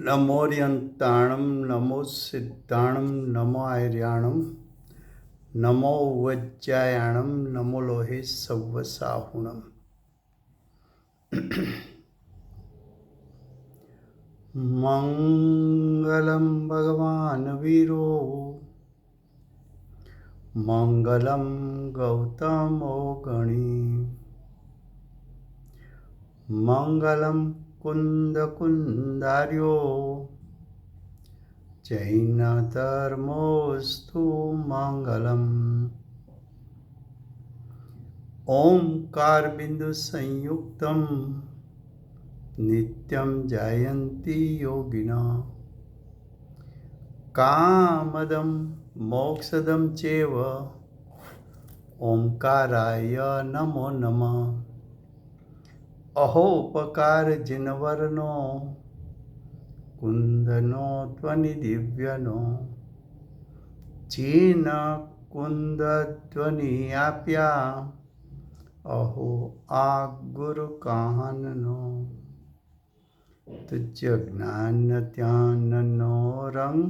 नमोऽर्यन्ताणं नमो सिद्धाणं नमो आर्याणं नमो वज्रायाणं नमो लोहे सव्वसाहुणम्। मङ्गलं भगवान् वीरो मङ्गलं गौतमो गणी मङ्गलं कुन्दकुन्दार्यो जैनधर्मोऽस्तु मङ्गलम्। ओंकारबिन्दुसंयुक्तं नित्यं जयन्ति योगिनः कामदं मोक्षदं चैव ओंकाराय नमो नमः। अहोपकारजिनवर्णो कुन्दनो ध्वनिदिव्यनो चीन कुन्दध्वनियाप्या अहो आ गुरुकाननो तुझ ज्ञान ध्याननो रंग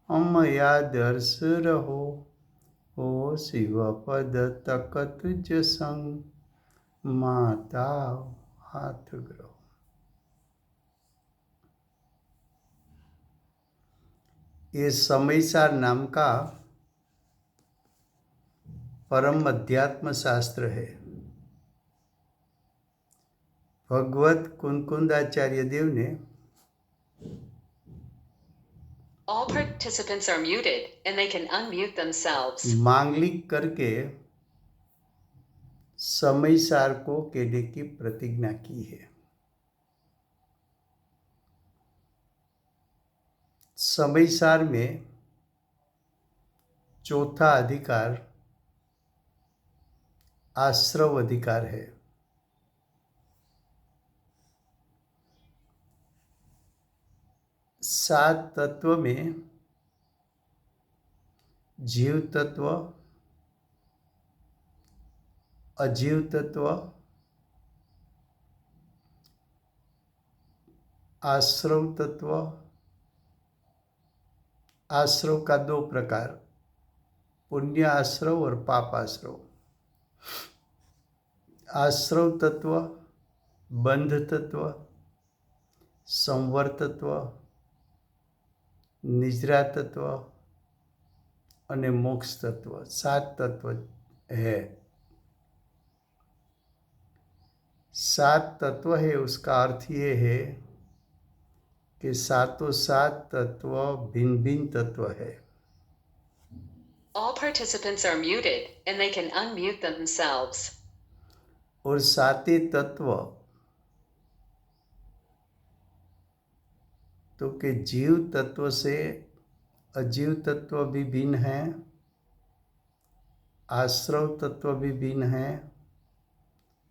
अमया दर्श रहो ओ शिव पद तक तुझ संग माता हाथ ग्रहो। ये समयसार नाम का परम अध्यात्म शास्त्र है। भगवत कुनकुंदाचार्य देव ने All participants are muted and they can unmute themselves. मांगलिक करके समयसार को कहने की प्रतिज्ञा की है। समयसार में चौथा अधिकार आश्रव अधिकार है। सात तत्व में जीव तत्व, अजीव तत्व, आश्रव तत्व। आश्रव का दो प्रकार, पुण्य आश्रव और पाप आश्रव। आश्रव तत्व बंध तत्व, संवर तत्व, निद्रा तत्व और मोक्ष तत्व, सात तत्व है। सात तत्व है उसका अर्थ ये है कि सातों सात तत्व भिन्न भिन्न तत्व है। All participants are muted and they can unmute themselves. और साते तत्व तो कि जीव तत्व से अजीव तत्व भी भिन्न है, आश्रव तत्व भी भिन्न है,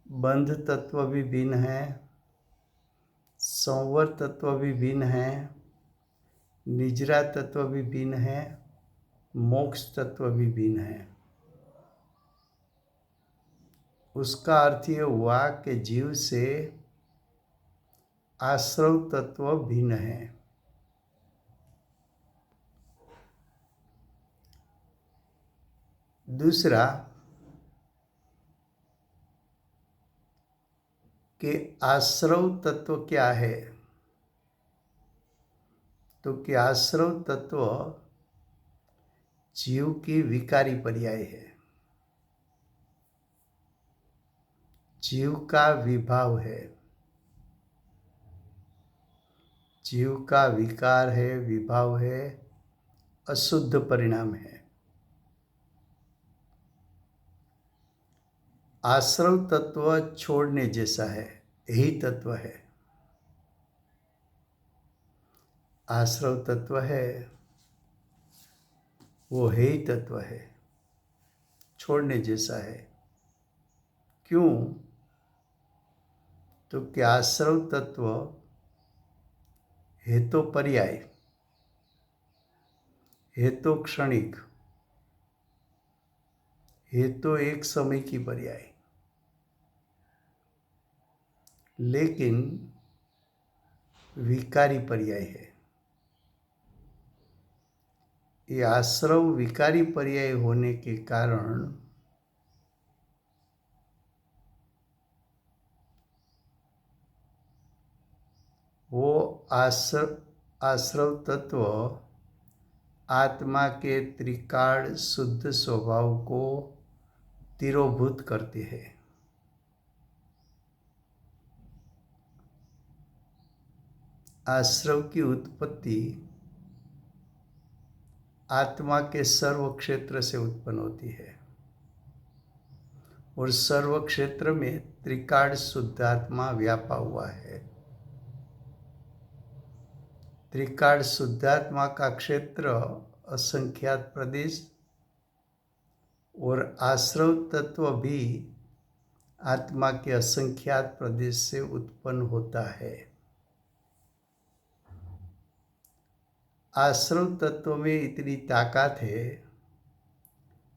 बंध तत्व भी भिन्न है, संवर तत्व भी भिन्न है, निजरा तत्व भी भिन्न है, मोक्ष तत्व भी भिन्न है। उसका अर्थ ये हुआ कि जीव से आश्रव तत्व भिन्न है। दूसरा कि आश्रव तत्व क्या है, तो कि आश्रव तत्व जीव की विकारी पर्याय है। जीव का विभाव है, जीव का विकार है, विभाव है, अशुद्ध परिणाम है। आश्रव तत्व छोड़ने जैसा है, यही तत्व है। आश्रव तत्व है वो है ही तत्व है, छोड़ने जैसा है। क्यों? तो कि आश्रव तत्व है तो पर्याय, है तो क्षणिक, है तो एक समय की पर्याय, लेकिन विकारी पर्याय है। ये आश्रव विकारी पर्याय होने के कारण वो आश्रव तत्व आत्मा के त्रिकाल शुद्ध स्वभाव को तिरोभूत करते हैं। आश्रव की उत्पत्ति आत्मा के सर्व क्षेत्र से उत्पन्न होती है और सर्व क्षेत्र में त्रिकाल शुद्ध आत्मा व्यापा हुआ है। त्रिकाल शुद्धात्मा का क्षेत्र असंख्यात प्रदेश और आश्रव तत्व भी आत्मा के असंख्यात प्रदेश से उत्पन्न होता है। आश्रव तत्व में इतनी ताकत है,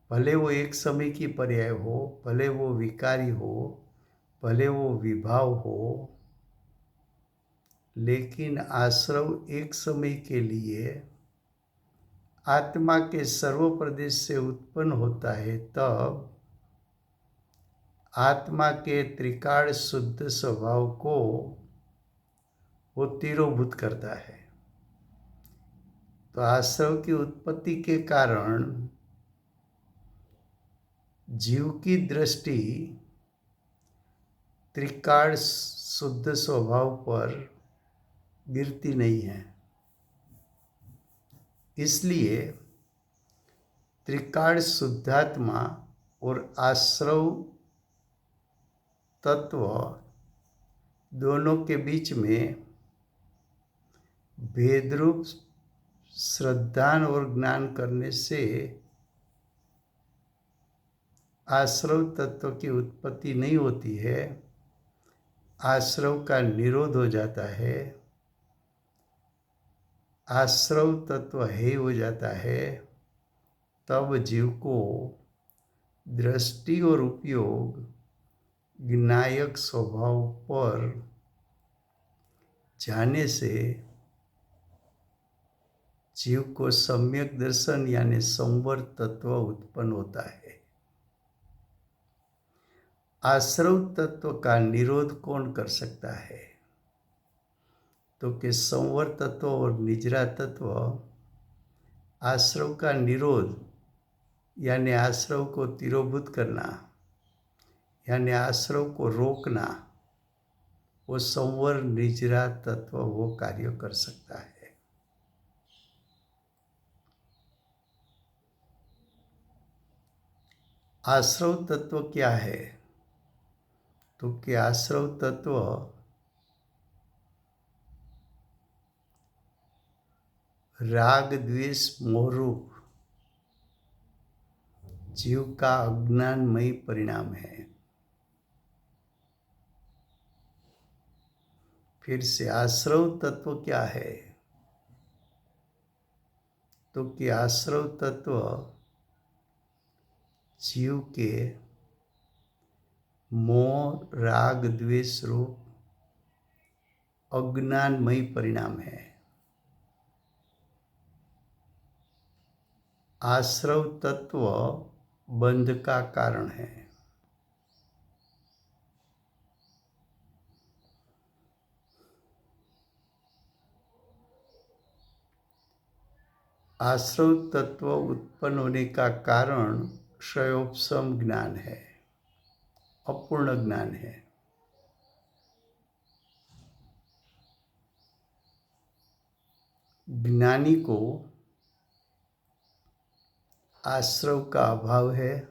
भले वो एक समय की पर्याय हो, भले वो विकारी हो, भले वो विभाव हो, लेकिन आश्रव एक समय के लिए आत्मा के सर्व प्रदेश से उत्पन्न होता है, तब आत्मा के त्रिकाल शुद्ध स्वभाव को वो तिरोभूत करता है। तो आश्रव की उत्पत्ति के कारण जीव की दृष्टि त्रिकाल शुद्ध स्वभाव पर गिरती नहीं है। इसलिए त्रिकाल शुद्धात्मा और आश्रव तत्व दोनों के बीच में भेदरूप श्रद्धा और ज्ञान करने से आश्रव तत्व की उत्पत्ति नहीं होती है, आश्रव का निरोध हो जाता है, आश्रव तत्व हे हो जाता है। तब जीव को दृष्टि और उपयोग ज्ञायक स्वभाव पर जाने से जीव को सम्यक दर्शन यानी संवर तत्व उत्पन्न होता है। आश्रव तत्व का निरोध कौन कर सकता है? तो कि संवर तत्व और निजरा तत्व आश्रव का निरोध यानी आश्रव को तिरोभूत करना यानी आश्रव को रोकना, वो संवर निजरा तत्व वो कार्य कर सकता है। आश्रव तत्व क्या है? तो कि आश्रव तत्व राग द्वेष मोहरूप जीव का अज्ञानमयी परिणाम है। फिर से आश्रव तत्व क्या है? तो कि आश्रव तत्व जीव के मोह राग द्वेष रूप अज्ञानमयी परिणाम है। आश्रव तत्व बंध का कारण है। आश्रव तत्व उत्पन्न होने का कारण क्षयोपशम ज्ञान है, अपूर्ण ज्ञान है। ज्ञानी को आश्रव का अभाव है।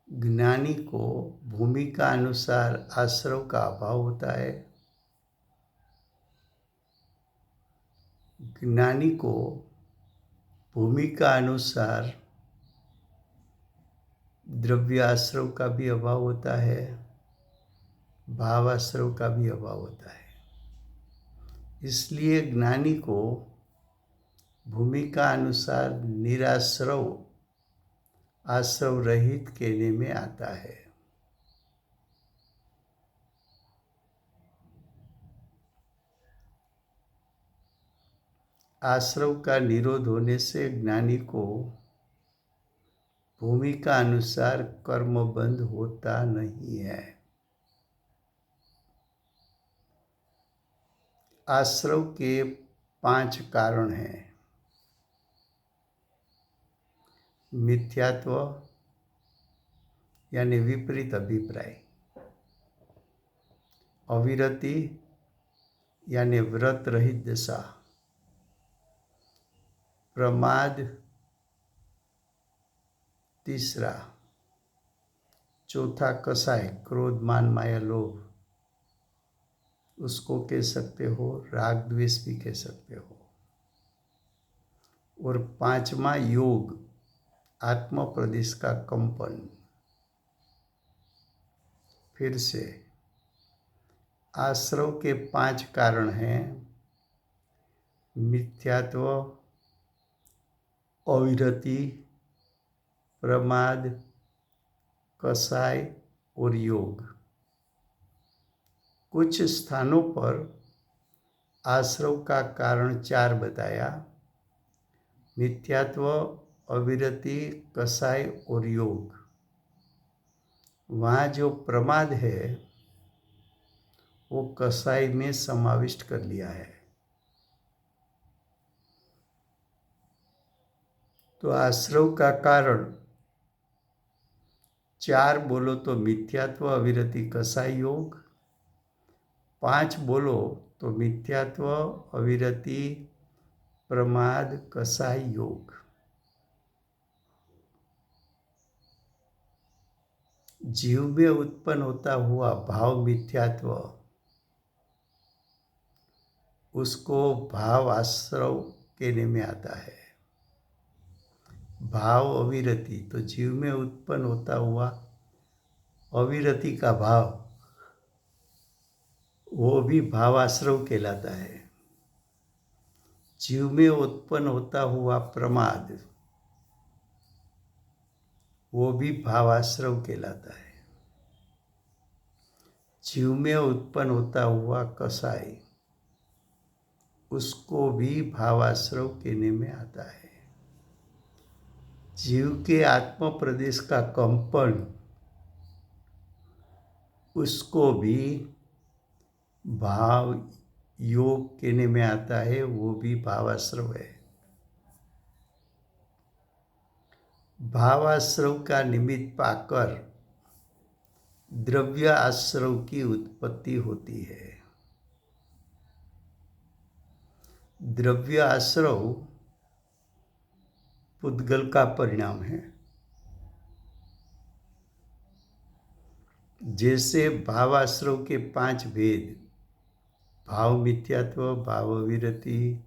ज्ञानी को भूमिका अनुसार आश्रव का अभाव होता है। ज्ञानी को भूमिका अनुसार द्रव्य आश्रव का भी अभाव होता है, भाव आश्रव का भी अभाव होता है। इसलिए ज्ञानी को भूमिका अनुसार निराश्रव आश्रव रहित कहने में आता है। आश्रव का निरोध होने से ज्ञानी को भूमिका अनुसार कर्म बंध होता नहीं है। आश्रव के 5 कारण हैं। मिथ्यात्व यानी विपरीत अभिप्राय, अविरति यानी व्रत रहित दशा, प्रमाद तीसरा, चौथा कसाय क्रोध मान माया लोभ, उसको कह सकते हो, राग द्वेष भी कह सकते हो, और 5वां योग आत्म प्रदेश का कंपन। फिर से आश्रव के 5 कारण हैं। मिथ्यात्व, अविरति, प्रमाद, कसाय और योग। कुछ स्थानों पर आश्रव का कारण 4 बताया, मिथ्यात्व, अविरति, कसाय और योग। वहाँ जो प्रमाद है वो कसाय में समाविष्ट कर लिया है। तो आश्रव का कारण 4 बोलो तो मिथ्यात्व, अविरति, कसाय, योग। 5 बोलो तो मिथ्यात्व, अविरति, प्रमाद, कसाय, योग। जीव में उत्पन्न होता हुआ भाव मिथ्यात्व, उसको भाव आश्रव कहने में आता है। भाव अविरति, तो जीव में उत्पन्न होता हुआ अविरति का भाव, वो भी भावाश्रव कहलाता है। जीव में उत्पन्न होता हुआ प्रमाद, वो भी भावाश्रव कहलाता है। जीव में उत्पन्न होता हुआ कसाय, उसको भी भावाश्रव कहने में आता है। जीव के आत्म प्रदेश का कंपन, उसको भी भाव योग कहने में आता है, वो भी भावाश्रव है। भावाश्रव का निमित्त पाकर द्रव्य आश्रव की उत्पत्ति होती है। द्रव्य आश्रव पुद्गल का परिणाम है। जैसे भावाश्रव के 5 भेद, भाव मिथ्यात्व, भाव विरति,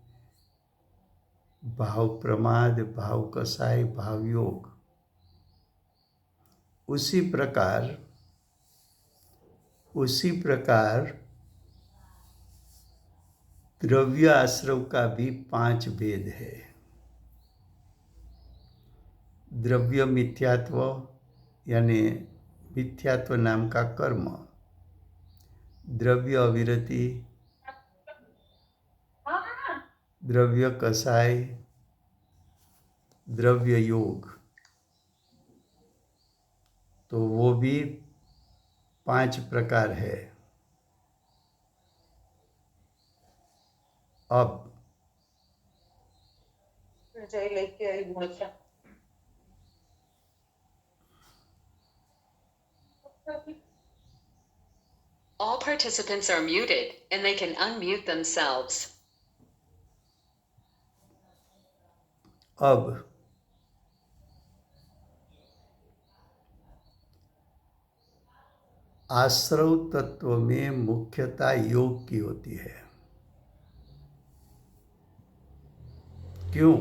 भाव प्रमाद, भाव कसाय, भाव योग, उसी प्रकार द्रव्य आश्रव का भी 5 भेद है। द्रव्य मिथ्यात्व यानी मिथ्यात्व नाम का कर्म, द्रव्य अविरति, द्रव्य कसाय, द्रव्य योग, तो वो भी 5 प्रकार है। अब All participants are muted, and they can unmute themselves. अब आश्रव तत्व में मुख्यता योग की होती है। क्यों?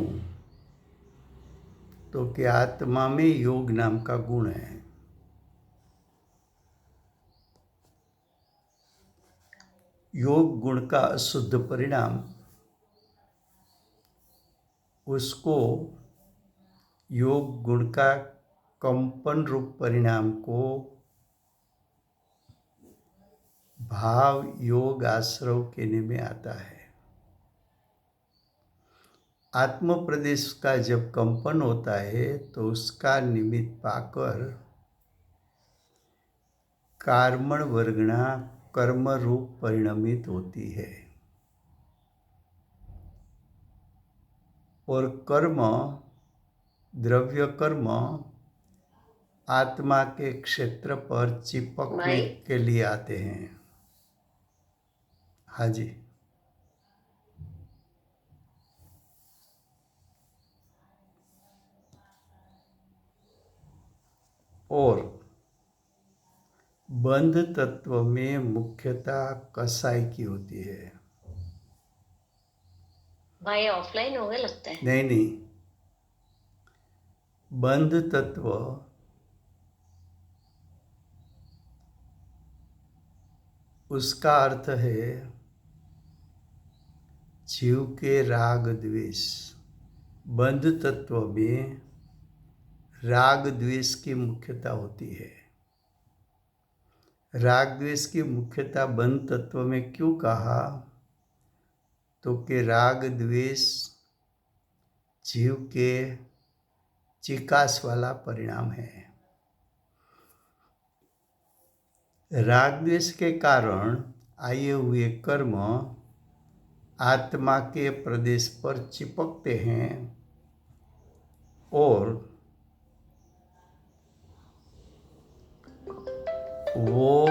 तो कि आत्मा में योग नाम का गुण है। योग गुण का अशुद्ध परिणाम, उसको योग गुण का कंपन रूप परिणाम को भाव योग आश्रव कहने में आता है। आत्म प्रदेश का जब कंपन होता है तो उसका निमित्त पाकर कार्मण वर्गणा कर्म रूप परिणमित होती है और कर्म द्रव्य कर्म आत्मा के क्षेत्र पर चिपकने भाई? के लिए आते हैं। हाँ जी। और बंध तत्व में मुख्यता कसाई की होती है। भाई ऑफलाइन हो गए लगता है। नहीं नहीं, बंध तत्व उसका अर्थ है जीव के राग द्वेष। बंध तत्व में राग द्वेष की मुख्यता होती है। राग द्वेष की मुख्यता बंध तत्व में क्यों कहा? तो कि राग द्वेष जीव के चिकास वाला परिणाम है। राग द्वेष के कारण आए हुए कर्म आत्मा के प्रदेश पर चिपकते हैं और वो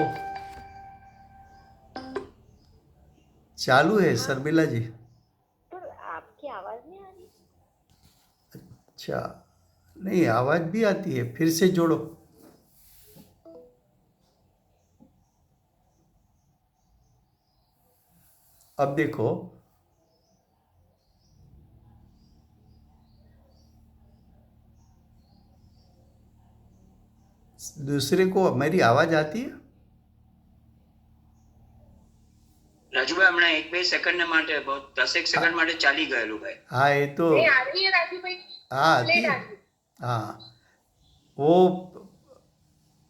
चालू है शर्मिला जी। पर आपकी आवाज नहीं आ रही। अच्छा, नहीं आवाज भी आती है, फिर से जोड़ो। अब देखो, दूसरे को मेरी आवाज आती है? રાજુભાઈ હમણાં 1-2 સેકન્ડ માટે બહુ 10 સેકન્ડ માટે ચાલી ગયેલું ભાઈ. हाँ ये तो नहीं आ रही है राजू भाई। हाँ आती लेट है। आ रही है। हाँ, वो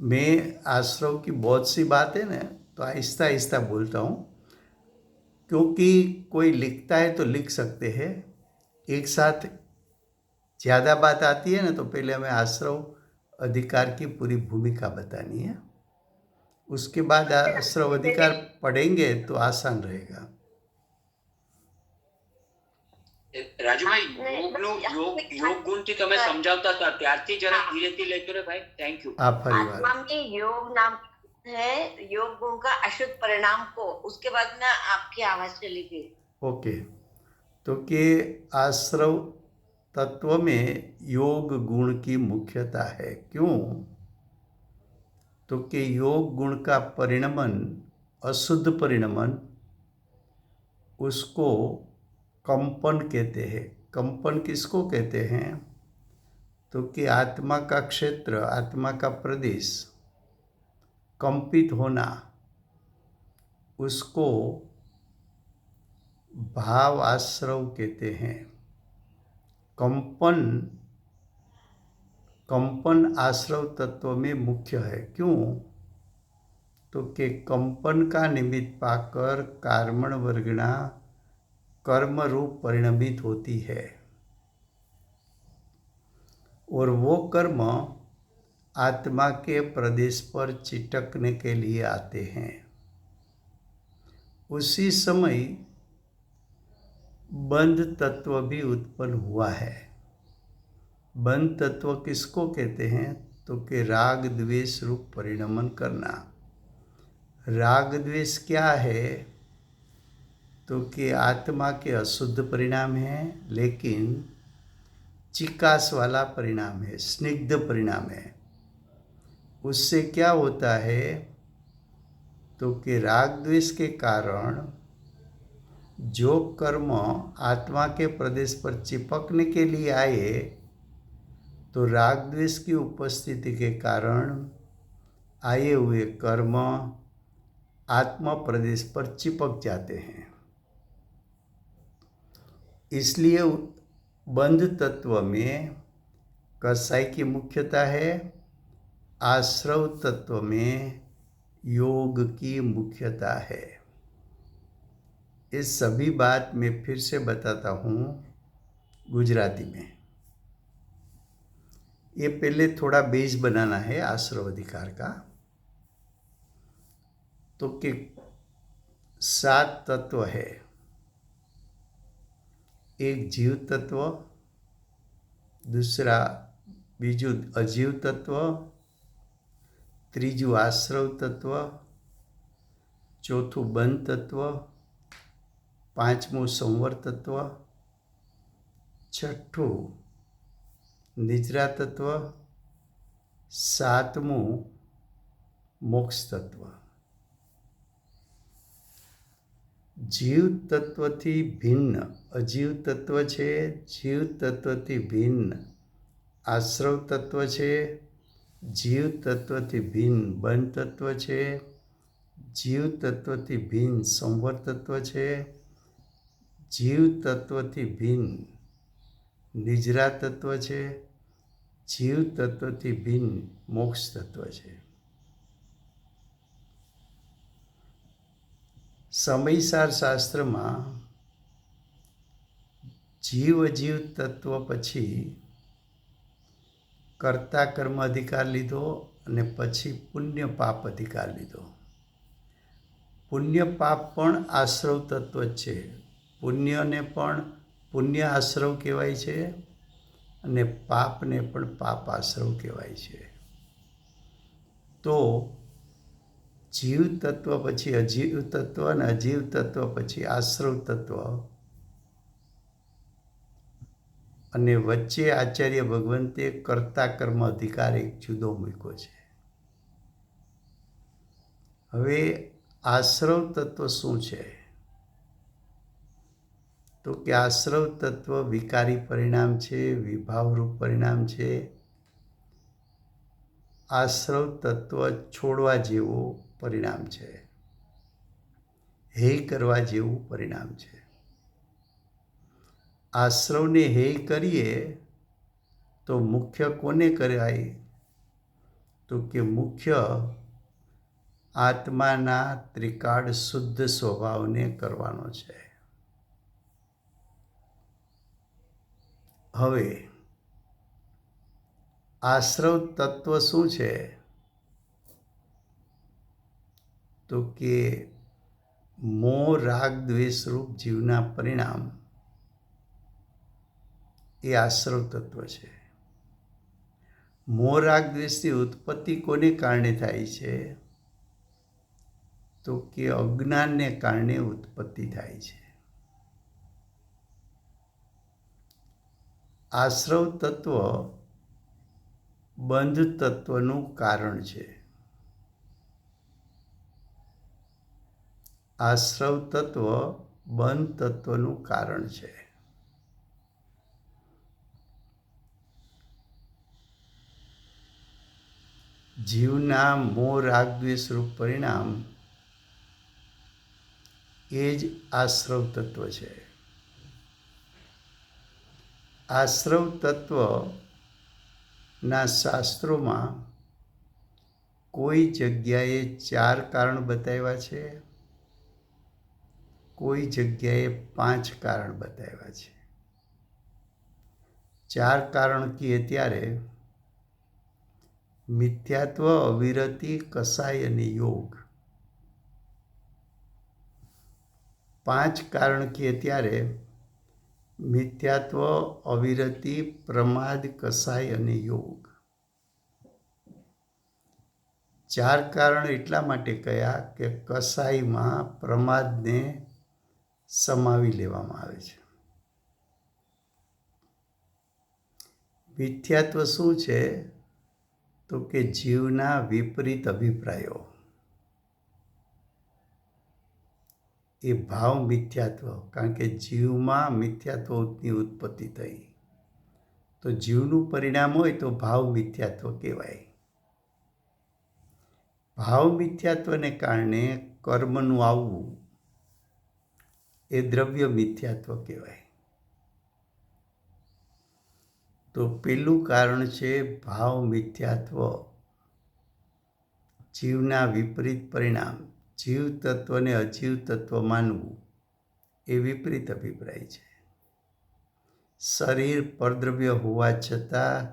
मैं आश्रव की बहुत सी बात है ना, तो आहिस्ता आहिस्ता बोलता हूँ, क्योंकि कोई लिखता है तो लिख सकते हैं। एक साथ ज़्यादा बात आती है ना, तो पहले हमें आश्रव अधिकार की पूरी भूमिका बतानी है, उसके बाद आश्रव अधिकार पढ़ेंगे तो आसान रहेगा। રાજુભાઈ નહીં, યોગનો બસ યોગ ગુણથી તમે સમજાવતા હતા ત્યારથી જરા ધીરેથી લેતો રે ભાઈ. Thank you. आप परिवार आत्मा में योग नाम है, योग गुण का अशुद्ध परिणाम को, उसके बाद में आपकी आवाज चली गई। ओके, तो कि आश्रव तत्व में योग गुण की मुख्यता है। क्यों? तो कि योग गुण का परिणमन, अशुद्ध परिणमन, उसको कंपन कहते हैं। कंपन किसको कहते हैं? तो कि आत्मा का क्षेत्र, आत्मा का प्रदेश कंपित होना, उसको भाव आश्रव कहते हैं। कंपन आश्रव तत्व में मुख्य है। क्यों? तो कि कंपन का निमित्त पाकर कार्मण वर्गणा कर्म रूप परिणमित होती है और वो कर्म आत्मा के प्रदेश पर चिटकने के लिए आते हैं। उसी समय बंध तत्व भी उत्पन्न हुआ है। बंध तत्व किसको कहते हैं? तो कि राग द्वेष रूप परिणमन करना। राग द्वेष क्या है? तो कि आत्मा के अशुद्ध परिणाम है, लेकिन चिकास वाला परिणाम है, स्निग्ध परिणाम है। उससे क्या होता है? तो कि राग द्वेष के कारण जो कर्म आत्मा के प्रदेश पर चिपकने के लिए आए, तो राग द्वेष की उपस्थिति के कारण आए हुए कर्म आत्मा प्रदेश पर चिपक जाते हैं। इसलिए बंध तत्व में कसाई की मुख्यता है, आश्रव तत्व में योग की मुख्यता है। इस सभी बात मैं फिर से बताता हूँ, गुजराती में। ये पहले थोड़ा बेस बनाना है आश्रव अधिकार का। तो कि 7 तत्व है। एक जीव तत्व, दूसरा बीजू अजीव तत्व, त्रीजू आश्रव तत्व, चौथું બંધ તત્વ, પાંચમું સંવર તત્વ, છઠ્ઠું નિદ્રા તત્વ, સાતમું મોક્ષ તત્વ। જીવ તત્વથી ભિન્ન અજીવ તત્વ છે, જીવ તત્વથી ભિન્ન આશ્રવ તત્વ છે, જીવ તત્વથી ભિન્ન બંધ તત્વ છે, જીવ તત્વથી ભિન્ન સંવર તત્વ છે, જીવ તત્વથી ભિન્ન નિજરા તત્વ છે, જીવ તત્વથી ભિન્ન મોક્ષ તત્વ છે। સમયસાર શાસ્ત્રમાં જીવ અજીવ તત્વ પછી કર્તા કર્મ અધિકાર લીધો અને પછી પુણ્ય પાપ અધિકાર લીધો। પુણ્ય પાપ પણ આશ્રવ તત્વ જ છે। પુણ્યને પણ પુણ્ય આશ્રવ કહેવાય છે અને પાપને પણ પાપ આશ્રવ કહેવાય છે। તો જીવ તત્વ પછી અજીવ તત્વ અને અજીવ તત્વ પછી આશ્રવ તત્વ અને વચ્ચે આચાર્ય ભગવંતે કર્તા કર્મ અધિકાર એક જુદો મૂક્યો છે। હવે આશ્રવ તત્વ શું છે? તો કે આશ્રવ તત્વ વિકારી પરિણામ છે, વિભાવરૂપ પરિણામ છે। આશ્રવ તત્વ છોડવા જેવું પરિણામ છે, હેય કરવા જેવું પરિણામ છે। આશ્રવને હેય કરીએ તો મુખ્ય કોને કરાય? તો કે મુખ્ય આત્માના ત્રિકાળ શુદ્ધ સ્વભાવને કરવાનો છે। હવે આશ્રવ તત્વ શું છે? તો કે મોહ રાગ દ્વેષ રૂપ જીવના પરિણામ એ આશ્રવ તત્વ છે। મોહ રાગ દ્વેષની ઉત્પત્તિ કોને કારણે થાય છે? તો કે અજ્ઞાનને કારણે ઉત્પત્તિ થાય છે। આશ્રવ તત્વ બંધ તત્વનું કારણ છે। આશ્રવ તત્વ બંધ તત્વનું કારણ છે। જીવના મોહ રાગ દ્વેષ રૂપ પરિણામ એ જ આશ્રવ તત્વ છે। આશ્રવ તત્વના શાસ્ત્રોમાં કોઈ જગ્યાએ 4 કારણ બતાવ્યા છે, કોઈ જગ્યાએ 5 કારણ બતાવ્યા છે। 4 કારણ કહીએ ત્યારે મિથ્યાત્વ, અવિરતિ, કસાય અને યોગ। 5 કારણ કહીએ ત્યારે મિથ્યાત્વ, અવિરતિ, પ્રમાદ, કસાય અને યોગ। 4 કારણ એટલા માટે કયા કે કસાયમાં પ્રમાદને સમાવી લેવામાં આવે છે। મિથ્યાત્વ શું છે? તો કે જીવના વિપરીત અભિપ્રાયો, એ ભાવ મિથ્યાત્વ। કારણ કે જીવમાં મિથ્યાત્વની ઉત્પત્તિ થઈ તો જીવનું પરિણામ હોય તો ભાવ મિથ્યાત્વ કહેવાય। ભાવ મિથ્યાત્વને કારણે કર્મનું આવવું એ દ્રવ્ય મિથ્યાત્વ કહેવાય। તો પેલું કારણ છે ભાવ મિથ્યાત્વ, જીવના વિપરીત પરિણામ। જીવ તત્વને અજીવ તત્વ માનવું એ વિપરીત અભિપ્રાય છે। શરીર પરદ્રવ્ય હોવા છતાં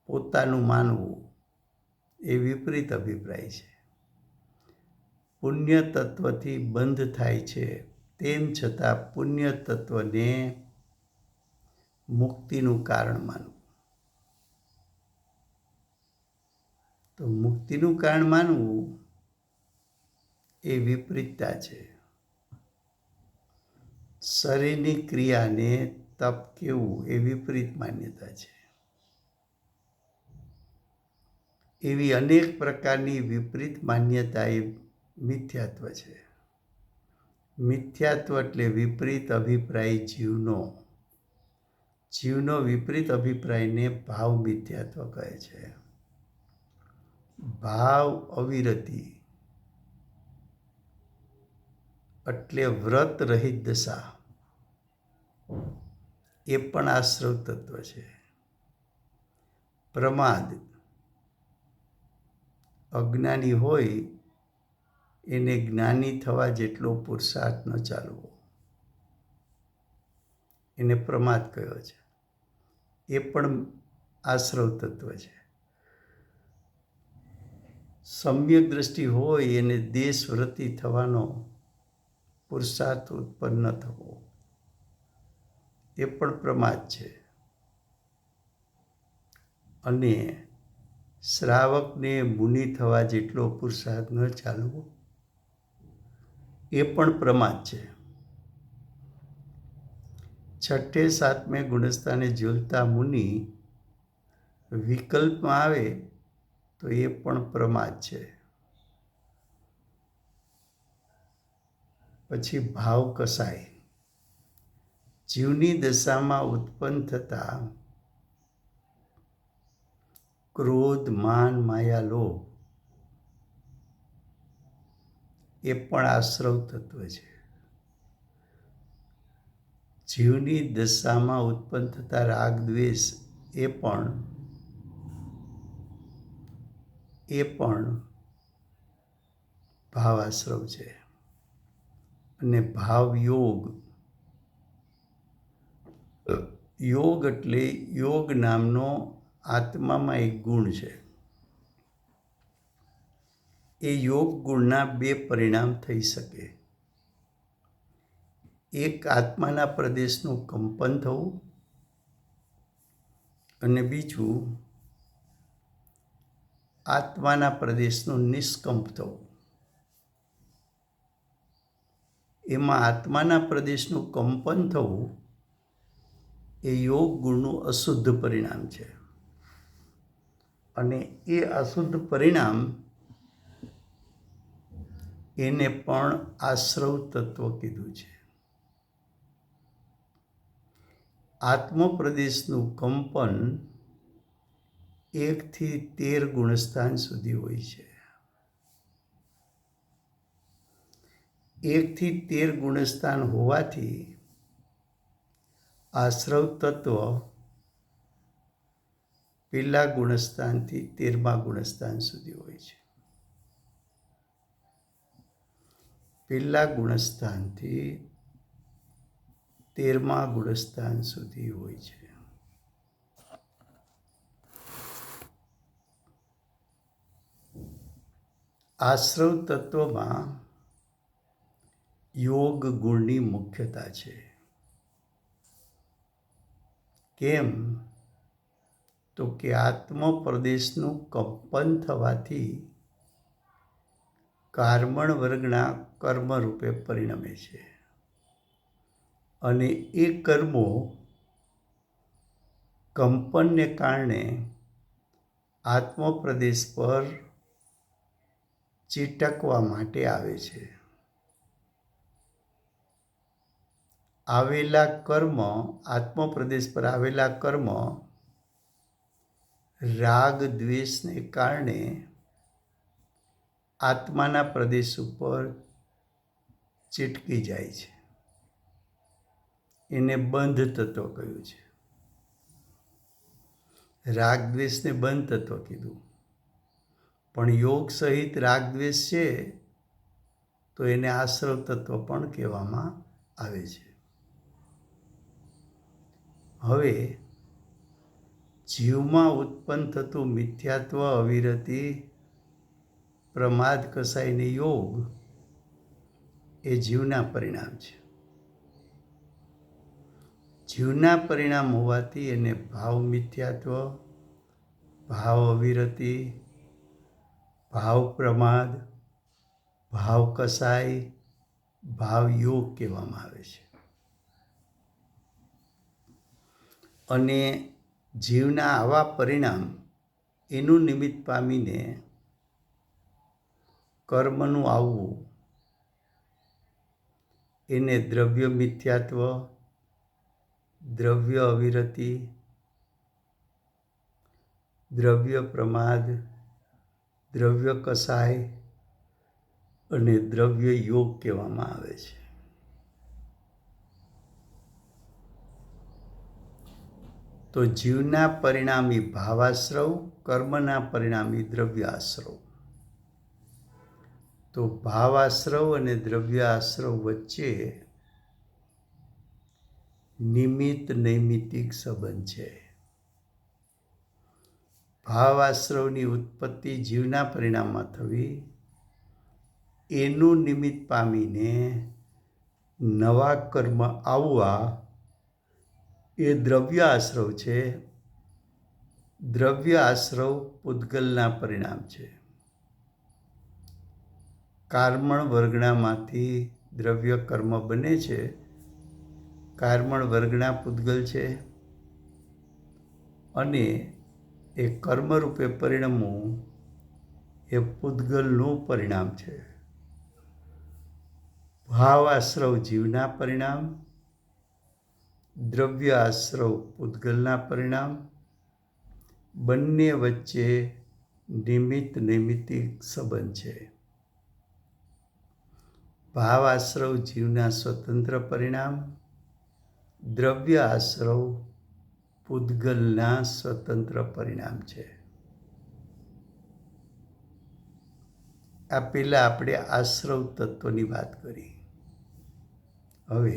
પોતાનું માનવું એ વિપરીત અભિપ્રાય છે. પુણ્ય તત્વથી બંધ થાય છે, તેમ છતાં પુણ્ય તત્વને મુક્તિનું કારણ માનવું. તો મુક્તિનું કારણ માનવું એ વિપરીતતા છે. શરીરની ક્રિયાને તપ કહેવું એ વિપરીત માન્યતા છે. એવી અનેક પ્રકારની વિપરીત માન્યતા એ મિથ્યાત્વ છે. મિથ્યાત્વ એટલે વિપરીત અભિપ્રાય જીવનો. જીવનો વિપરીત અભિપ્રાયને ભાવ મિથ્યાત્વ કહે છે. ભાવ અવિરતિ એટલે વ્રત રહિત દશા એ પણ આશ્રવ તત્વ છે. પ્રમાદ અજ્ઞાની હોય એને જ્ઞાની થવા જેટલો પુરુષાર્થ ન ચાલવો, એને પ્રમાદ કહ્યો છે. એ પણ આશ્રવ તત્વ છે. સમ્યક દ્રષ્ટિ હોય એને દેશવ્રતિ થવાનો પુરુષાર્થ ઉત્પન્ન થવો, એ પણ પ્રમાદ છે. અને શ્રાવકને મુનિ થવા જેટલો પુરુષાર્થ ન ચાલવો, એ પણ પ્રમાદ છે. છઠ્ઠે સાતમે ગુણસ્થાને ઝૂલતા મુનિ વિકલ્પમાં આવે તો એ પણ પ્રમાદ છે. પછી ભાવ કસાય જીવની દશામાં ઉત્પન્ન થતા ક્રોધ, માન, માયા, લોભ એ પણ આશ્રવ તત્વ છે. જીવની દશામાં ઉત્પન્ન થતા રાગ, દ્વેષ એ પણ ભાવ આશ્રવ છે. અને ભાવ યોગ, યોગ એટલે યોગ નામનો આત્મામાં એક ગુણ છે. એ યોગ ગુણના બે પરિણામ થઈ શકે. એક આત્માના પ્રદેશનું કંપન થવું અને બીજું આત્માના પ્રદેશનું નિષ્કંપ થવું. એમાં આત્માના પ્રદેશનું કંપન થવું એ યોગ ગુણનું અશુદ્ધ પરિણામ છે. અને એ અશુદ્ધ પરિણામ એને પણ આશ્રવ તત્વ કીધું છે. આત્મપ્રદેશનું કંપન 1 થી 13 ગુણસ્થાન સુધી હોય છે. 1 થી 13 ગુણસ્થાન હોવાથી આશ્રવ તત્વ પહેલા ગુણસ્થાનથી 13મા ગુણસ્થાન સુધી હોય છે. પહેલા ગુણસ્થાનથી 13મા ગુણસ્થાન સુધી હોય છે. આશ્રવ તત્વમાં યોગ ગુણની મુખ્યતા છે. કેમ તો કે આત્મપ્રદેશનું કંપન થવાથી કાર્મણ વર્ગના કર્મ રૂપે પરિણમે છે. અને એ કર્મો કંપનને કારણે આત્મપ્રદેશ પર ચીટકવા માટે આવે છે. આવેલા કર્મ, આત્મપ્રદેશ પર આવેલા કર્મ રાગ, દ્વેષને કારણે આત્માના પ્રદેશ ઉપર ચીટકી જાય છે. એને બંધ તત્વ કહ્યું છે. રાગ દ્વેષને બંધ તત્વ કીધું. પણ યોગ સહિત રાગ દ્વેષ છે તો એને આશ્રવ તત્વ પણ કહેવામાં આવે છે. હવે જીવમાં ઉત્પન્ન થતું મિથ્યાત્વ, અવિરતિ, પ્રમાદ, કસાઈને યોગ એ જીવના પરિણામ છે. જીવના પરિણામ હોવાથી એને ભાવ મિથ્યાત્વ, ભાવ અવિરતિ, ભાવ પ્રમાદ, ભાવ કસાય, ભાવ યોગ કહેવામાં આવે છે. અને જીવના આવા પરિણામ એનું નિમિત્ત પામીને કર્મનું આવવું એને દ્રવ્ય મિથ્યાત્વ, દ્રવ્ય અવિરતિ, દ્રવ્ય પ્રમાદ, દ્રવ્ય કસાય અને દ્રવ્ય યોગ કહેવામાં આવે છે. તો જીવના પરિણામી ભાવાશ્રવ, કર્મના પરિણામી દ્રવ્યાશ્રવ. તો ભાવાશ્રવ અને દ્રવ્યાશ્રવ વચ્ચે નિમિત્ત નૈમિત્તિક સંબંધ છે. ભાવાશ્રવની ઉત્પત્તિ જીવના પરિણામમાં થવી, એનું નિમિત્ત પામીને નવા કર્મ આવવા એ દ્રવ્ય આશ્રવ છે. દ્રવ્ય આશ્રવ પૂતગલના પરિણામ છે. કાર્મણ વર્ગણામાંથી દ્રવ્ય કર્મ બને છે. કાર્મણ વર્ગના પૂતગલ છે અને એ કર્મરૂપે પરિણમવું એ પૂતગલનું પરિણામ છે. ભાવ આશ્રવ જીવના પરિણામ, દ્રવ્ય આશ્રવ પૂતગલના પરિણામ, બંને વચ્ચે નિમિત્ત નૈમિત્તિક સંબંધ છે. ભાવ આશ્રવ જીવના સ્વતંત્ર પરિણામ, દ્રવ્ય આશ્રવ પૂતગલના સ્વતંત્ર પરિણામ છે. આ પહેલા આપણે આશ્રવ તત્વની વાત કરી. હવે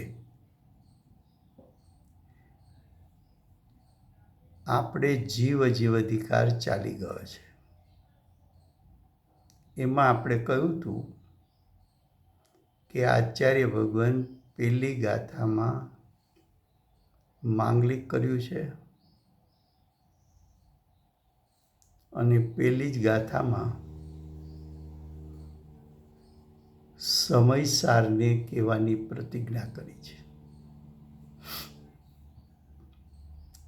આપણે જીવ અજીવ અધિકાર ચાલી ગયો છે. એમાં આપણે કહ્યું હતું કે આચાર્ય ભગવાન પહેલી ગાથામાં માંગલિક કર્યું છે અને પહેલી જ ગાથામાં સમયસારને કહેવાની પ્રતિજ્ઞા કરી છે.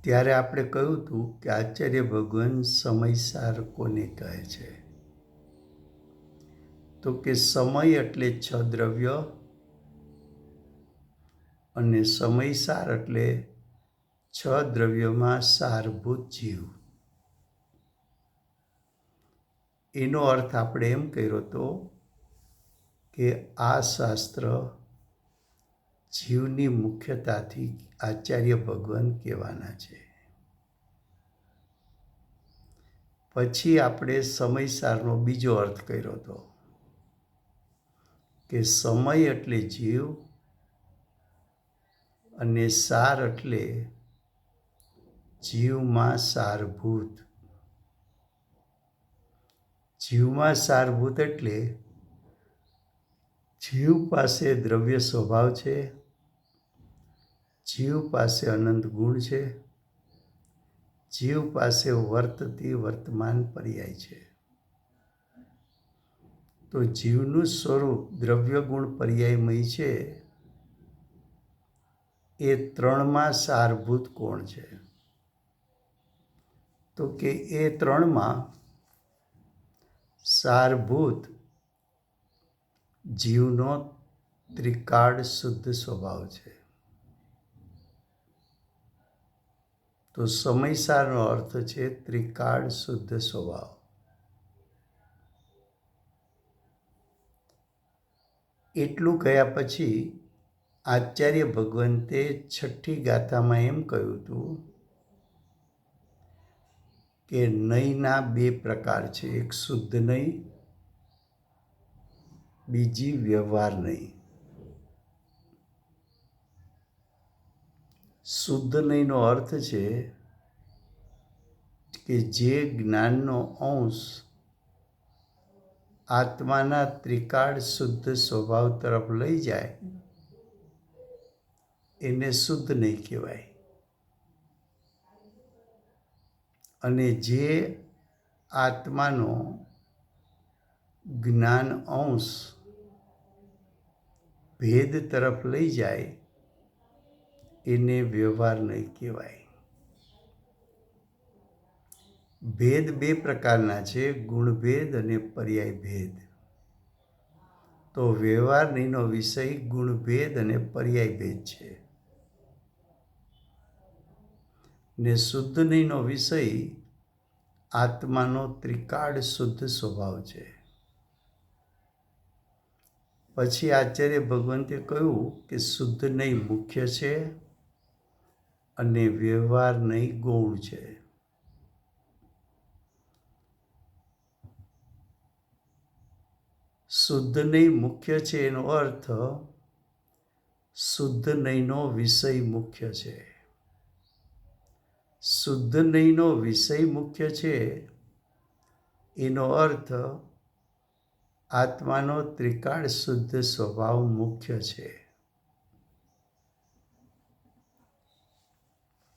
ત્યારે આપણે કહ્યું હતું કે આચાર્ય ભગવાન સમયસાર કોને કહે છે? તો કે સમય એટલે 6 દ્રવ્ય અને સમયસાર એટલે 6 દ્રવ્યોમાં સારભૂત જીવ. એનો અર્થ આપણે એમ કર્યો હતો કે આ શાસ્ત્ર જીવની મુખ્યતાથી આચાર્ય ભગવાન કહેવાના છે. પછી આપણે સમયસારનો બીજો અર્થ કર્યો હતો કે સમય એટલે જીવ અને સાર એટલે જીવમાં સારભૂત. જીવમાં સારભૂત એટલે જીવ પાસે દ્રવ્ય સ્વભાવ છે, જીવ પાસે અનંત ગુણ છે, જીવ પાસે વર્તતી વર્તમાન પર્યાય છે. તો જીવનું સ્વરૂપ દ્રવ્ય ગુણ પર્યાયમય છે. એ 3માં સારભૂત કોણ છે? તો કે એ 3માં સારભૂત જીવનો ત્રિકાળ શુદ્ધ સ્વભાવ છે. તો સમયસારનો અર્થ છે ત્રિકાળ શુદ્ધ સ્વભાવ. એટલું કહ્યા પછી આચાર્ય ભગવંતે 6ઠ્ઠી ગાથામાં એમ કહ્યું હતું કે નયના 2 પ્રકાર છે. એક શુદ્ધ નય, બીજી વ્યવહાર નય. શુદ્ધ નહીંનો અર્થ છે કે જે જ્ઞાનનો અંશ આત્માના ત્રિકાળ શુદ્ધ સ્વભાવ તરફ લઈ જાય એને શુદ્ધ નહીં કહેવાય. અને જે આત્માનો જ્ઞાન અંશ ભેદ તરફ લઈ જાય એને વ્યવહાર નહીં કહેવાય. ભેદ બે પ્રકારના છે, ગુણભેદ અને પર્યાય ભેદ. તો વ્યવહાર નહીંનો વિષય ગુણભેદ અને પર્યાય ભેદ છે, ને શુદ્ધ નહીંનો વિષય આત્માનો ત્રિકાળ શુદ્ધ સ્વભાવ છે. પછી આચાર્ય ભગવંતે કહ્યું કે શુદ્ધ નહીં મુખ્ય છે અને વ્યવહાર નહીં ગૌણ છે. શુદ્ધ નહીં મુખ્ય છે એનો અર્થ શુદ્ધ નહીંનો વિષય મુખ્ય છે. શુદ્ધ નહીંનો વિષય મુખ્ય છે એનો અર્થ આત્માનો ત્રિકાળ શુદ્ધ સ્વભાવ મુખ્ય છે.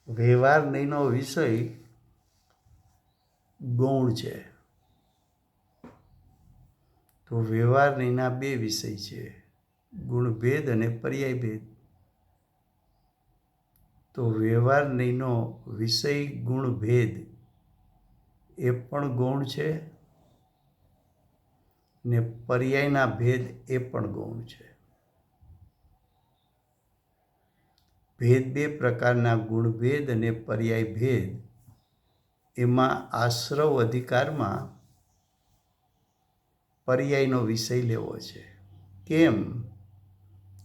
વ્યવહાર નહીંનો વિષય ગૌણ છે. તો વ્યવહાર નહીંના બે વિષય છે, ગુણભેદ અને પર્યાય ભેદ. તો વ્યવહાર નહીંનો વિષય ગુણભેદ એ પણ ગૌણ છે ને પર્યાયના ભેદ એ પણ ગૌણ છે. ભેદ બે પ્રકારના ગુણભેદ અને પર્યાય ભેદ. એમાં આશ્રવ અધિકારમાં પર્યાયનો વિષય લેવો છે. કેમ?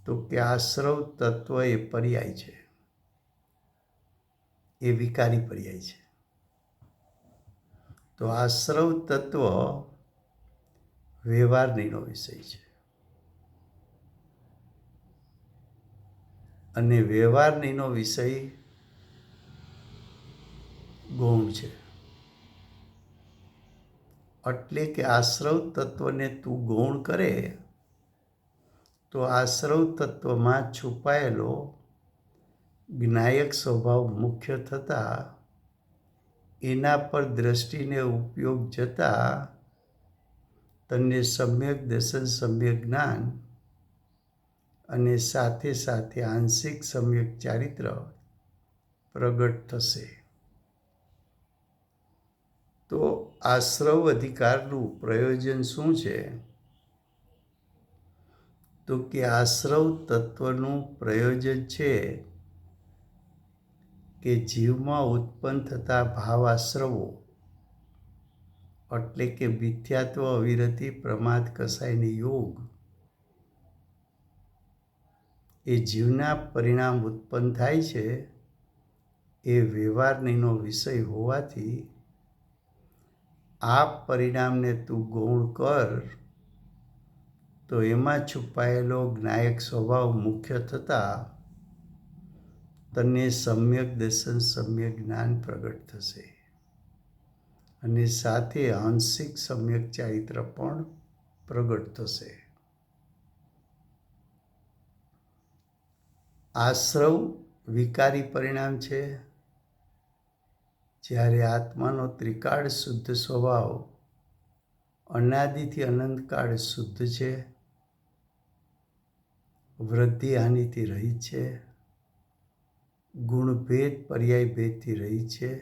તો કે આશ્રવ તત્વ એ પર્યાય છે, એ વિકારી પર્યાય છે. તો આશ્રવ તત્વ વ્યવહાર નહીંનો વિષય છે અને વ્યવહાર નહીંનો વિષય ગૌણ છે. એટલે કે આશ્રવ તત્વને તું ગૌણ કરે તો આશ્રવ તત્વમાં છુપાયેલો જ્ઞાયક સ્વભાવ મુખ્ય થતા એના પર દ્રષ્ટિને ઉપયોગ જતા તને સમ્યક દર્શન, સમ્યક જ્ઞાન અને સાથે સાથે આંશિક સમ્યક ચારિત્ર પ્રગટ થશે. તો આશ્રવ અધિકારનું પ્રયોજન શું છે? તો કે આશ્રવ તત્વનું પ્રયોજન છે કે જીવમાં ઉત્પન્ન થતા ભાવ આશ્રવો એટલે કે મિથ્યાત્વ, અવિરતિ, પ્રમાદ, કસાયને યોગ એ જીવના પરિણામ ઉત્પન્ન થાય છે. એ વ્યવહાર નહીંનો વિષય હોવાથી આ પરિણામને તું ગૌણ કર તો એમાં છુપાયેલો જ્ઞાયક સ્વભાવ મુખ્ય થતા તને સમ્યક દર્શન, સમ્યક જ્ઞાન પ્રગટ થશે અને સાથે આંશિક સમ્યક ચારિત્ર પણ પ્રગટ થશે. આશ્રવ વિકારી પરિણામ છે, જ્યારે આત્માનો ત્રિકાળ શુદ્ધ સ્વભાવ અનાદિથી અનંતકાળ શુદ્ધ છે, વૃદ્ધિ હાનિથી રહિત છે, ગુણભેદ પર્યાય ભેદથી રહિત છે.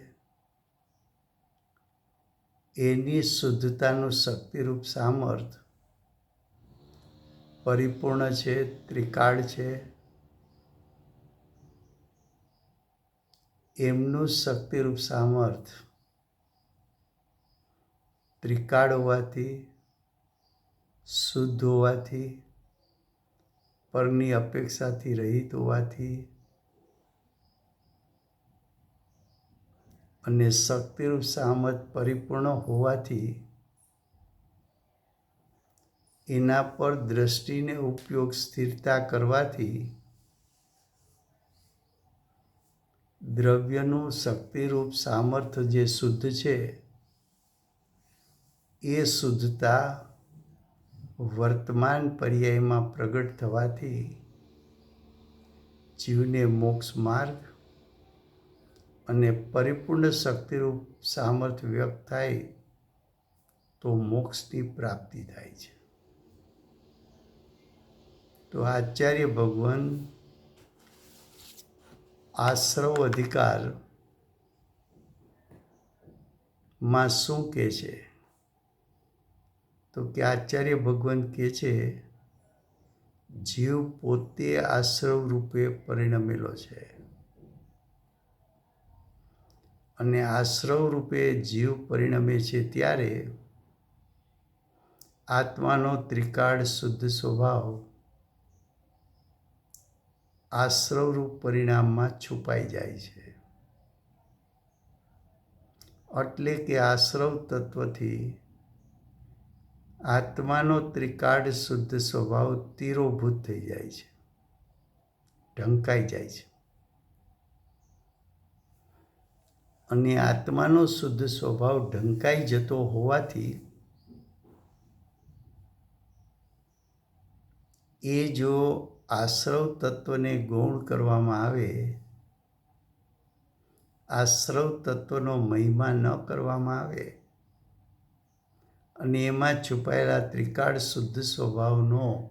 એની શુદ્ધતાનું શક્તિરૂપ સામર્થ પરિપૂર્ણ છે, ત્રિકાળ છે. એમનું શક્તિરૂપ સામર્થ ત્રિકાળ હોવાથી, શુદ્ધ હોવાથી, પરની અપેક્ષાથી રહિત હોવાથી અને શક્તિરૂપ સામર્થ પરિપૂર્ણ હોવાથી એના પર દ્રષ્ટિને ઉપયોગ સ્થિરતા કરવાથી દ્રવ્યનું શક્તિરૂપ સામર્થ્ય જે શુદ્ધ છે એ શુદ્ધતા વર્તમાન પર્યાયમાં પ્રગટ થવાથી જીવને મોક્ષ માર્ગ અને પરિપૂર્ણ શક્તિરૂપ સામર્થ્ય વ્યક્ત થાય તો મોક્ષની પ્રાપ્તિ થાય છે. તો આચાર્ય ભગવાન આશ્રવ અધિકારમાં શું કહે છે? તો કે આચાર્ય ભગવાન કહે છે જીવ પોતે આશ્રવ રૂપે પરિણમેલો છે અને આશ્રવ રૂપે જીવ પરિણમે છે ત્યારે આત્માનો ત્રિકાળ શુદ્ધ સ્વભાવ આશ્રવરૂપ પરિણામમાં છુપાઈ જાય છે. એટલે કે આશ્રવ તત્વથી આત્માનો ત્રિકાળ શુદ્ધ સ્વભાવ તિરોભૂત થઈ જાય છે, ઢંકાઈ જાય છે. અને આત્માનો શુદ્ધ સ્વભાવ ઢંકાઈ જતો હોવાથી એ જો આશ્રવ તત્વને ગૌણ કરવામાં આવે, આશ્રવ તત્વનો મહિમા ન કરવામાં આવે અને એમાં છુપાયેલા ત્રિકાળ શુદ્ધ સ્વભાવનો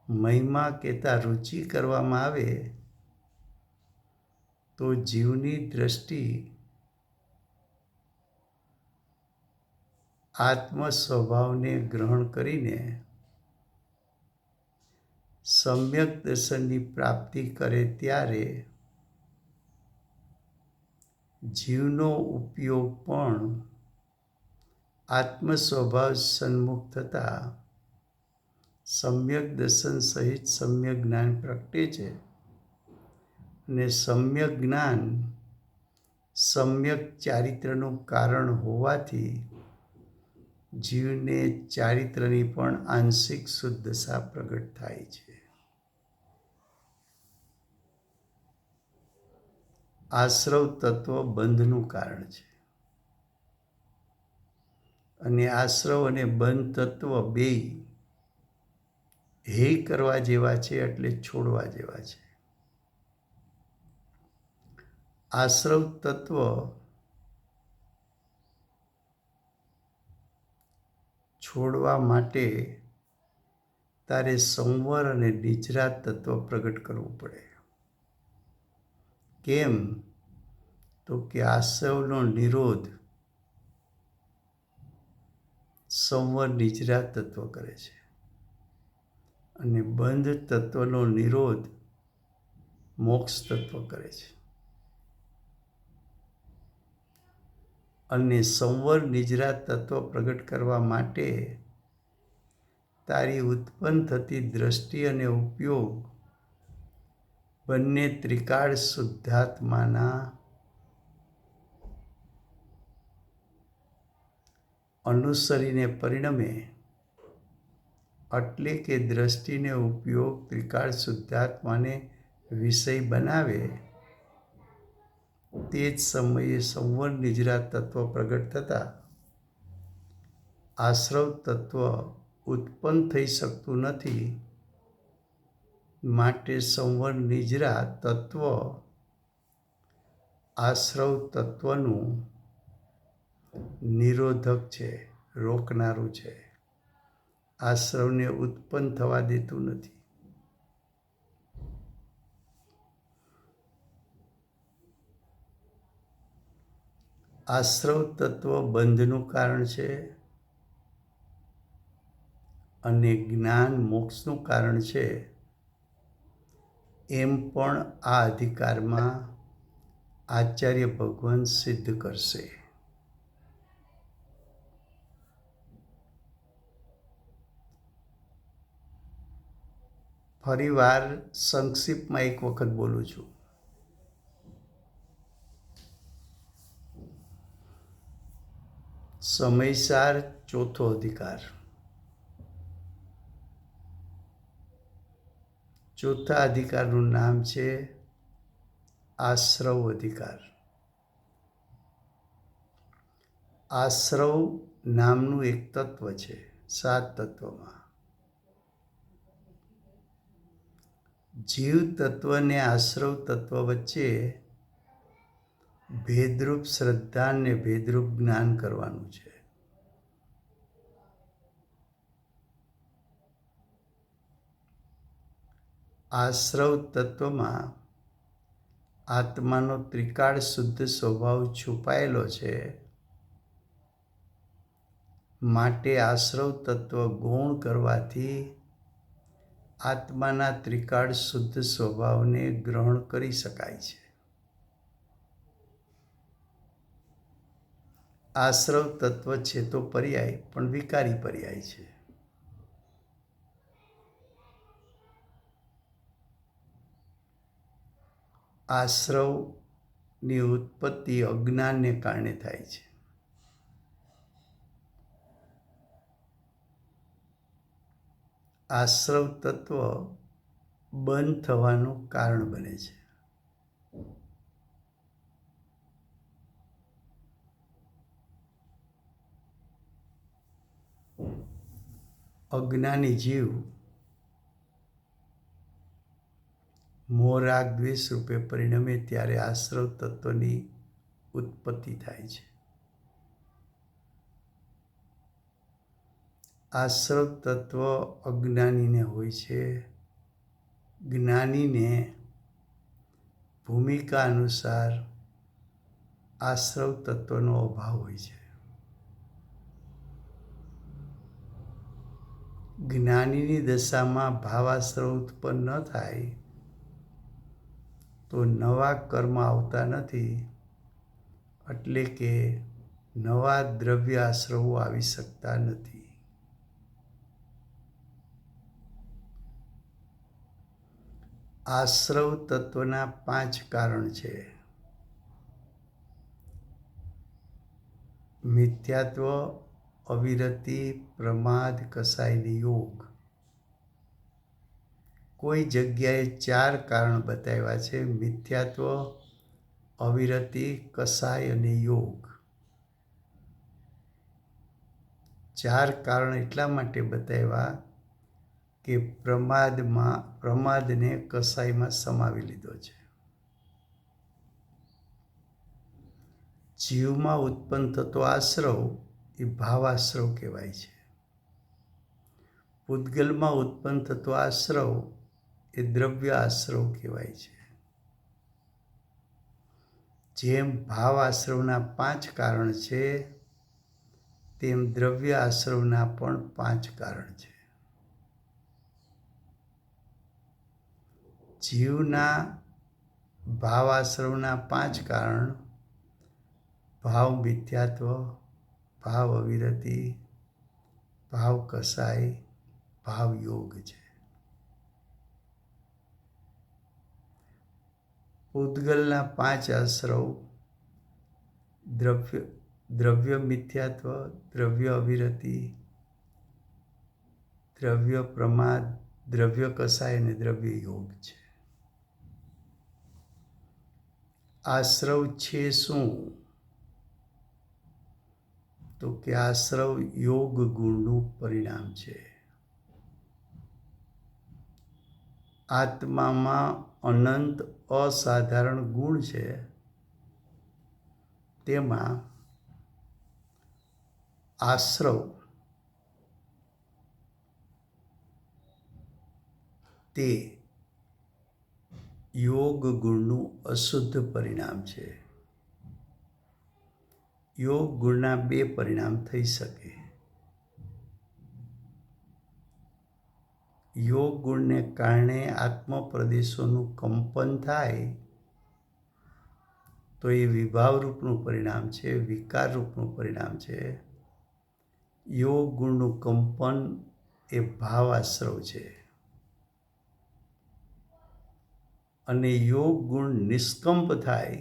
મહિમા કહેતા રુચિ કરવામાં આવે તો જીવની દ્રષ્ટિ આત્મ સ્વભાવને ગ્રહણ કરીને સમ્યક દર્શનની પ્રાપ્તિ કરે ત્યારે જીવનો ઉપયોગ પણ આત્મ સ્વભાવ સન્મુખ થતાં સમ્યક દર્શન સહિત સમ્યક જ્ઞાન પ્રગટે છે અને સમ્યક જ્ઞાન સમ્યક ચારિત્રનું કારણ હોવાથી જીવને ચારિત્રની પણ આંશિક શુદ્ધતા પ્રગટ થાય છે. આશ્રવ તત્વ બંધનું કારણ છે અને આશ્રવ અને બંધ તત્વ બેય હેય કરવા જેવા છે એટલે છોડવા જેવા છે. આશ્રવ તત્વ છોડવા માટે તારે સંવર અને નિજરા તત્વ પ્રગટ કરવું પડે. કેમ? તો કે આશ્રવનો નિરોધ સંવર નિજરા તત્વ કરે છે અને બંધ તત્વનો નિરોધ મોક્ષ તત્વ કરે છે. અને સંવર નિજરા તત્વ પ્રગટ કરવા માટે તારી ઉત્પન્ન થતી દ્રષ્ટિ અને ઉપયોગ બંને ત્રિકાળ શુદ્ધાત્માના અનુસરીને પરિણમે. એટલે કે દ્રષ્ટિને ઉપયોગ ત્રિકાળ શુદ્ધાત્માને વિષય બનાવે તે જ સમયે સંવર નિજરા તત્વ પ્રગટ થતાં આશ્રવ તત્વ ઉત્પન્ન થઈ શકતું નથી. માટે સંવર નિજરા તત્વ આશ્રવ તત્વનું નિરોધક છે, રોકનારું છે. આશ્રવને ઉત્પન્ન થવા દેતું નથી. આશ્રવ તત્વ બંધનું કારણ છે અને જ્ઞાન મોક્ષનું કારણ છે એમ પણ આ અધિકારમાં આચાર્ય ભગવાન સિદ્ધ કરશે. ફરીવાર સંક્ષિપ્તમાં એક વખત બોલું છું. સમયસાર ચોથો અધિકાર. ચોથા અધિકારનું નામ છે આશ્રવ અધિકાર. આશ્રવ નામનું એક તત્વ છે 7 તત્વમાં. જીવ તત્વ ને આશ્રવ તત્વ વચ્ચે ભેદરૂપ શ્રદ્ધા ને ભેદરૂપ જ્ઞાન કરવાનું છે. આશ્રવ તત્વમાં આત્માનો ત્રિકાળ શુદ્ધ સ્વભાવ છુપાયેલો છે. માટે આશ્રવ તત્વ ગૌણ કરવાથી આત્માના ત્રિકાળ શુદ્ધ સ્વભાવને ગ્રહણ કરી શકાય છે. આશ્રવ તત્વ છે તો પર્યાય, પણ વિકારી પર્યાય છે. આશ્રવની ઉત્પત્તિ અજ્ઞાનને કારણે થાય છે. આશ્રવ તત્વ બંધ થવાનું કારણ બને છે. અજ્ઞાની જીવ મોહ રાગ દ્વેષ રૂપે પરિણમે ત્યારે આશ્રવ તત્વની ઉત્પત્તિ થાય છે. આશ્રવ તત્વ અજ્ઞાનીને હોય છે. જ્ઞાનીને ભૂમિકા અનુસાર આશ્રવ તત્વનો અભાવ હોય છે. જ્ઞાનીની દશામાં ભાવાશ્રવ ઉત્પન્ન ન થાય તો નવા કર્મ આવતા નથી, એટલે કે નવા દ્રવ્ય આશ્રવો આવી શકતા નથી. આશ્રવ તત્વના 5 કારણ છે. મિથ્યાત્વ, અવિરતિ, પ્રમાદ, કસાય ને યોગ. કોઈ જગ્યાએ 4 કારણ બતાવ્યા છે: મિથ્યાત્વ, અવિરતિ, કસાય અને યોગ. 4 કારણ એટલા માટે બતાવ્યા કે પ્રમાદને કસાયમાં સમાવી લીધો છે. જીવમાં ઉત્પન્ન થતો આશ્રવ એ ભાવાશ્રવ કહેવાય છે. પૂતગલમાં ઉત્પન્ન થતો આશ્રવ એ દ્રવ્ય આશ્રવ કહેવાય છે. જેમ ભાવ આશ્રવના 5 કારણ છે, તેમ દ્રવ્ય આશ્રવના પણ 5 કારણ છે. જીવના ભાવ આશ્રવના 5 કારણ ભાવ મિથ્યાત્વ, ભાવ અવિરતિ, ભાવ કસાય, ભાવ યોગ છે. પૂતગલના 5 આશ્રવ દ્રવ્ય મિથ્યાત્વ, દ્રવ્ય અવિરતિ, દ્રવ્ય પ્રમાદ, દ્રવ્ય કસાય અને દ્રવ્ય યોગ છે. આશ્રવ છે શું? તો કે આશ્રવ યોગ ગુણનું પરિણામ છે. આત્મામાં અનંત અસાધારણ ગુણ છે. તેમાં આશ્રવ તે યોગ ગુણનું અશુદ્ધ પરિણામ છે. યોગ ગુણના 2 પરિણામ થઈ શકે. યોગ ગુણને કારણે આત્મપ્રદેશોનું કંપન થાય તો એ વિભાવ રૂપનું પરિણામ છે, વિકાર રૂપનું પરિણામ છે. યોગ ગુણનું કંપન એ ભાવ આશ્રવ છે. અને યોગ ગુણ નિષ્કંપ થાય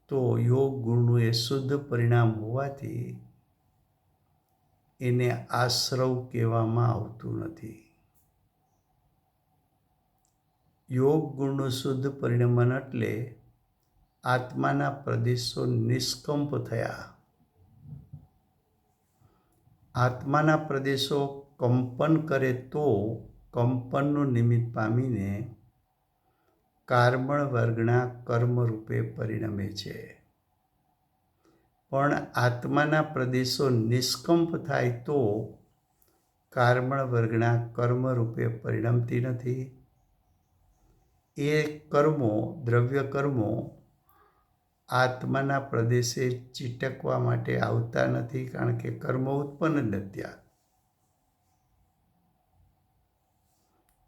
તો યોગ ગુણનું એ શુદ્ધ પરિણામ હોવાથી એને આશ્રવ કહેવામાં આવતું નથી. યોગ ગુણનું શુદ્ધ પરિણમન એટલે આત્માના પ્રદેશો નિષ્કંપ થયા. આત્માના પ્રદેશો કંપન કરે તો કંપનનું નિમિત્ત પામીને કાર્બન વર્ગના કર્મ રૂપે પરિણમે છે. પણ આત્માના પ્રદેશો નિષ્કંપ થાય તો કાર્બન વર્ગના કર્મ રૂપે પરિણમતી નથી. એ કર્મો, દ્રવ્ય કર્મો આત્માના પ્રદેશે ચીટકવા માટે આવતા નથી, કારણ કે કર્મ ઉત્પન્ન નથી થયા.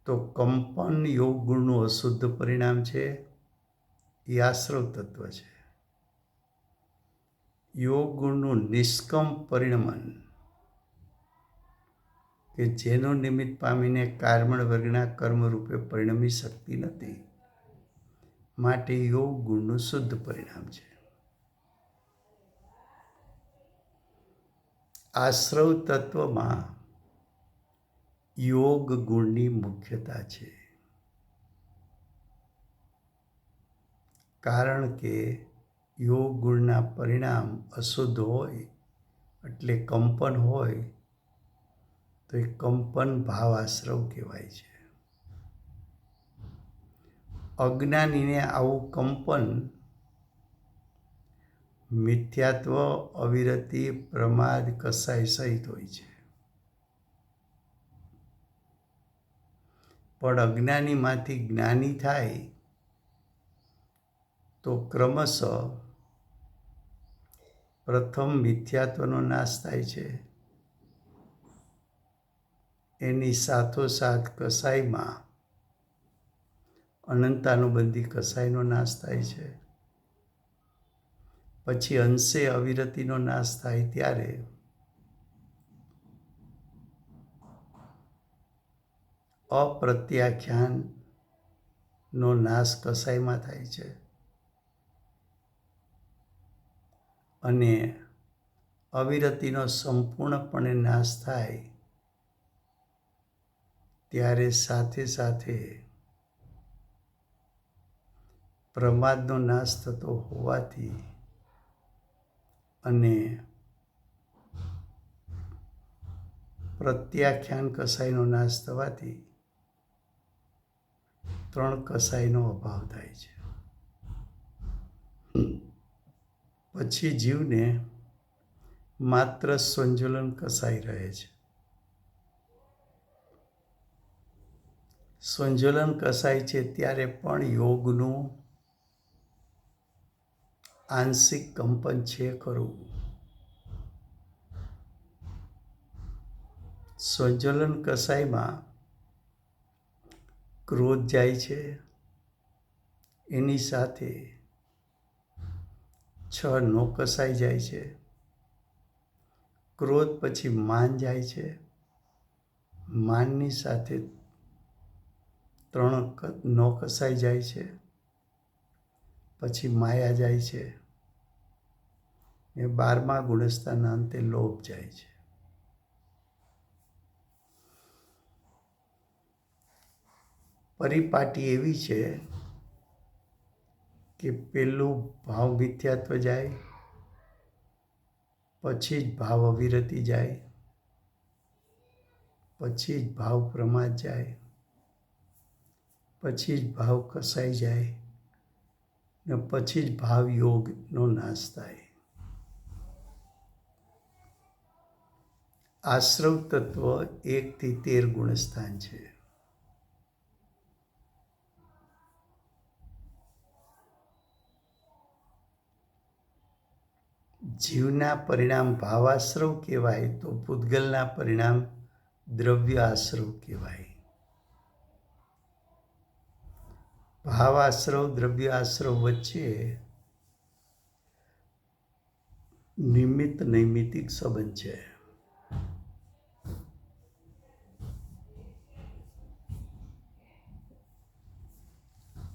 તો કંપન યોગ ગુણનું અશુદ્ધ પરિણામ છે. એ આશ્રવ તત્વ છે. યોગ ગુણનું નિષ્કંપ પરિણમન કે જેનું નિમિત્ત પામીને કાર્બન વર્ગના કર્મ રૂપે પરિણમી શકતી નથી, માટે યોગ ગુણનું શુદ્ધ પરિણામ છે. આશ્રવ તત્વમાં યોગ ગુણની મુખ્યતા છે, કારણ કે યોગ ગુણના પરિણામ અશુદ્ધ હોય, એટલે કંપન હોય, તો એ કંપન ભાવ આશ્રવ કહેવાય છે. અજ્ઞાનીને આવું કંપન મિથ્યાત્વ, અવિરતિ, પ્રમાદ, કસાય સહિત હોય છે. પણ અજ્ઞાનીમાંથી જ્ઞાની થાય તો ક્રમશઃ પ્રથમ મિથ્યાત્વનો નાશ થાય છે. એની સાથોસાથ કસાયમાં અનંતાનુબંધી કસાયનો નાશ થાય છે. પછી અંશે અવિરતિનો નાશ થાય ત્યારે અપ્રત્યાખ્યાનનો નાશ કસાયમાં થાય છે. અને અવિરતિનો સંપૂર્ણપણે નાશ થાય ત્યારે સાથે સાથે પ્રમાદનો નાશ થતો હોવાથી અને પ્રત્યાખ્યાન કસાયનો નાશ થવાથી ત્રણ કસાયનો અભાવ થાય છે. પછી જીવને માત્ર સંજ્વલન કસાય રહે છે. સંજ્વલન કસાય છે ત્યારે પણ યોગનું આંશિક કંપન છે ખરું. સંજ્વલન કસાયમાં ક્રોધ જાય છે, એની સાથે 6 નો કસાઈ જાય છે. ક્રોધ પછી માન જાય છે, માનની સાથે 3 નો કસાઈ જાય છે. પછી માયા જાય છે, એ 12મા ગુણસ્થાનના અંતે લોભ જાય છે. પરિપાટી એવી છે કે પેલું ભાવ મિથ્યાત્વ જાય, પછી જ ભાવ અવિરતિ જાય, પછી જ ભાવ પ્રમાદ જાય, પછી જ ભાવ કસાઈ જાય, ને પછી જ ભાવ યોગનો નાશ થાય. આશ્રવ તત્વ 1 થી 13 ગુણસ્થાન છે. જીવના પરિણામ ભાવાશ્રવ કહેવાય તો પૂતગલના પરિણામ દ્રવ્ય આશ્રવ કહેવાય. ભાવાશ્રવ દ્રવ્ય આશ્રવ વચ્ચે નિમિત્ત નૈમિત્તિક સંબંધ છે.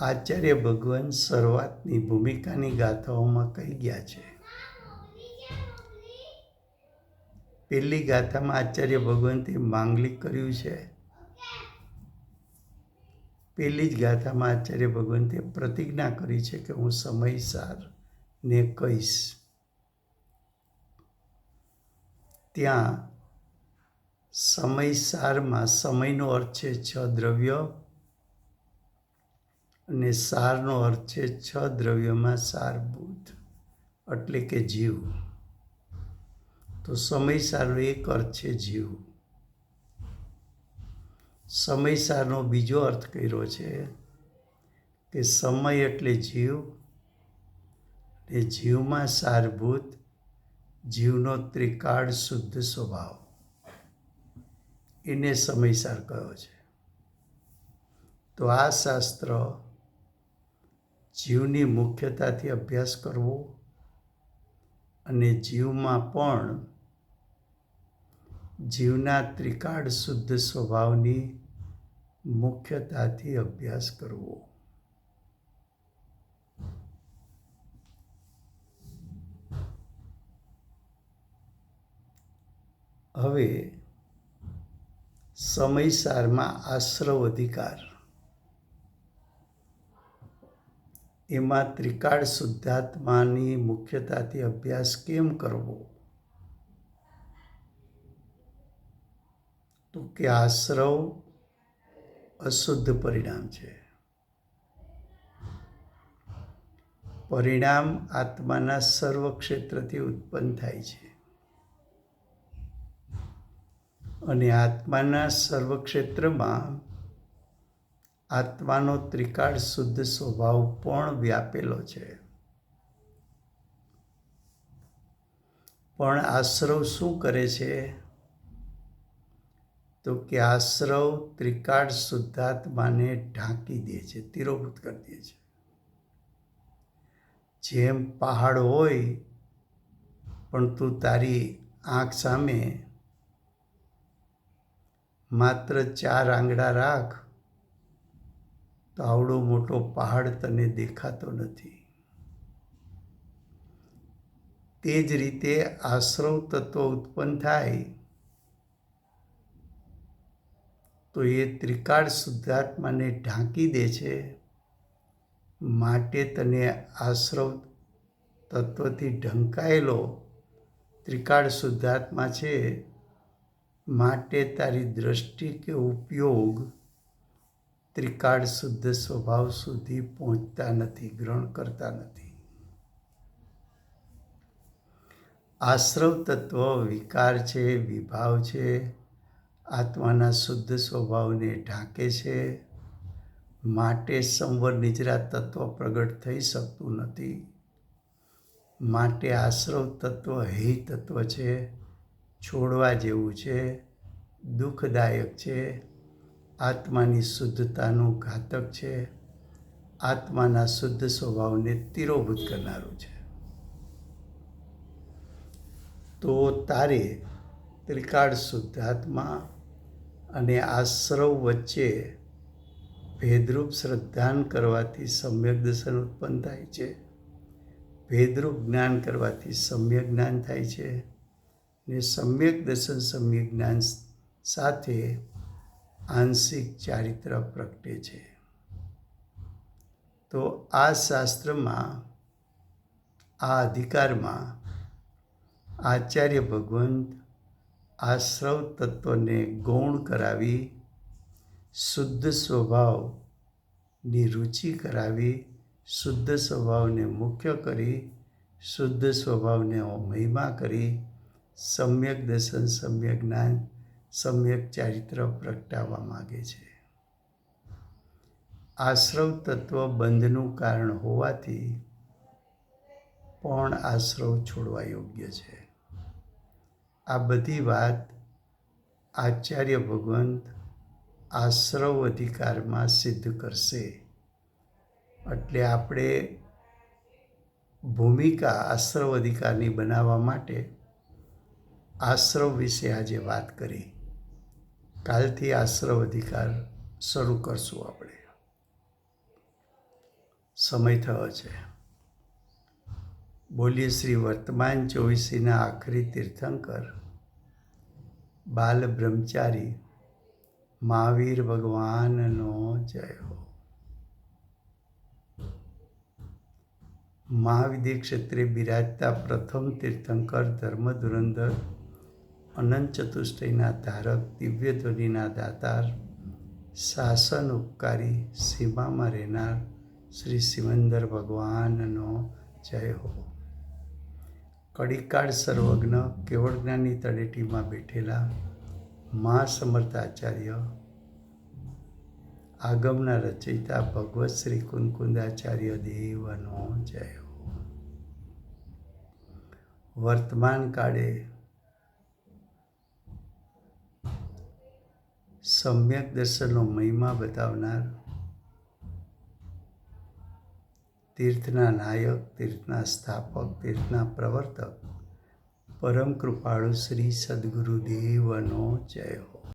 આચાર્ય ભગવાન શરૂઆતની ભૂમિકાની ગાથાઓમાં કહી ગયા છે. પહેલી ગાથામાં આચાર્ય ભગવંતે માંગલિક કર્યું છે. પહેલી જ ગાથામાં આચાર્ય ભગવંતે પ્રતિજ્ઞા કરી છે કે હું સમયસારને કહીશ. ત્યાં સમયસારમાં સમયનો અર્થ છે 6 દ્રવ્ય અને સારનો અર્થ છે 6 દ્રવ્યમાં સારભૂત એટલે કે જીવ. તો સમયસારનો એક અર્થ છે જીવ. સમયસારનો બીજો અર્થ કર્યો છે કે સમય એટલે જીવ અને જીવમાં સારભૂત જીવનો ત્રિકાળ શુદ્ધ સ્વભાવ, એને સમયસાર કહ્યો છે. તો આ શાસ્ત્ર જીવની મુખ્યતાથી અભ્યાસ કરવો અને જીવમાં પણ જીવના ત્રિકાળ શુદ્ધ સ્વભાવની મુખ્યતાથી અભ્યાસ કરવો. હવે સમયસારમાં આશ્રવ અધિકાર, એમાં ત્રિકાળ શુદ્ધાત્માની મુખ્યતાથી અભ્યાસ કેમ કરવો? તો કે આશ્રવ અશુદ્ધ પરિણામ છે. પરિણામ આત્માના સર્વ ક્ષેત્રથી ઉત્પન્ન થાય છે અને આત્માના સર્વ ક્ષેત્રમાં આત્માનો ત્રિકાળ શુદ્ધ સ્વભાવ પણ વ્યાપેલો છે. પણ આશ્રવ શું કરે છે? તો કે આશ્રવ ત્રિકાળ શુદ્ધાત્માને ઢાંકી દે છે, તિરોભૂત કરી દે છે. જેમ પહાડ હોય પણ તું તારી આંખ સામે માત્ર 4 આંગળા રાખ તો આવડો મોટો પહાડ તને દેખાતો નથી. તે જ રીતે આશ્રવ તત્વ ઉત્પન્ન થાય તો એ ત્રિકાળ શુદ્ધાત્માને ઢાંકી દે છે. માટે તને આશ્રવ તત્વથી ઢંકાયેલો ત્રિકાળ શુદ્ધાત્મા છે, માટે તારી દ્રષ્ટિ કે ઉપયોગ ત્રિકાળ શુદ્ધ સ્વભાવ સુધી પહોંચતા નથી, ગ્રહણ કરતા નથી. આશ્રવ તત્વ વિકાર છે, વિભાવ છે, આત્માના શુદ્ધ સ્વભાવને ઢાંકે છે. માટે સંવર નિજરા તત્વ પ્રગટ થઈ શકતું નથી. માટે આશ્રવ તત્વ હે તત્વ છે, છોડવા જેવું છે, દુઃખદાયક છે, આત્માની શુદ્ધતાનું ઘાતક છે, આત્માના શુદ્ધ સ્વભાવને તિરોભૂત કરનારું છે. તો તારે ત્રિકાળ શુદ્ધાત્મા અને આશ્રવ વચ્ચે ભેદરૂપ શ્રદ્ધાન કરવાથી સમ્યક દર્શન ઉત્પન્ન થાય છે. ભેદરૂપ જ્ઞાન કરવાથી સમ્યક જ્ઞાન થાય છે ને સમ્યક દર્શન સમ્યક જ્ઞાન સાથે આંશિક ચારિત્ર પ્રગટે છે. તો આ શાસ્ત્રમાં, આ અધિકારમાં આચાર્ય ભગવંત આશ્રવ તત્વને ગૌણ કરાવી, શુદ્ધ સ્વભાવની રુચિ કરાવી, શુદ્ધ સ્વભાવને મુખ્ય કરી, શુદ્ધ સ્વભાવને મહિમા કરી, સમ્યક દર્શન સમ્યક જ્ઞાન સમ્યક ચારિત્ર પ્રગટાવવા માગે છે. આશ્રવ તત્વ બંધનું કારણ હોવાથી પણ આશ્રવ છોડવા યોગ્ય છે. આ બધી વાત આચાર્ય ભગવંત આશ્રવ અધિકારમાં સિદ્ધ કરશે. એટલે આપણે ભૂમિકા આશ્રવ અધિકારની બનાવવા માટે આશ્રવ વિશે આજે વાત કરી. કાલથી આશ્રવ અધિકાર શરૂ કરશું આપણે. સમય થયો છે. બોલીએ શ્રી વર્તમાન 24ના આખરી તીર્થંકર બાલ બ્રહ્મચારી મહાવીર ભગવાનનો જય હો. મહાવિદ્ય ક્ષેત્રે બિરાજતા પ્રથમ તીર્થંકર ધર્મ ધુરંધર અનંત ચતુષ્ટયના ધારક દિવ્ય ધ્વનિના દાતાર શાસન ઉપકારી સીમામાં રહેનાર શ્રી સિમંદર ભગવાનનો જય હો. કડીકાળ સર્વજ્ઞ કેવળ જ્ઞાનની તળેટીમાં બેઠેલા મહાસમર્થ આચાર્ય આગમના રચયિતા ભગવત શ્રી કુંકુંદાચાર્ય દેવનો જય હો. વર્તમાન કાળે સમ્યક દર્શનનો મહિમા બતાવનાર તીર્થના નાયક, તીર્થના સ્થાપક, તીર્થના પ્રવર્તક પરમ કૃપાળુ શ્રી સદગુરુદેવનો જય હો.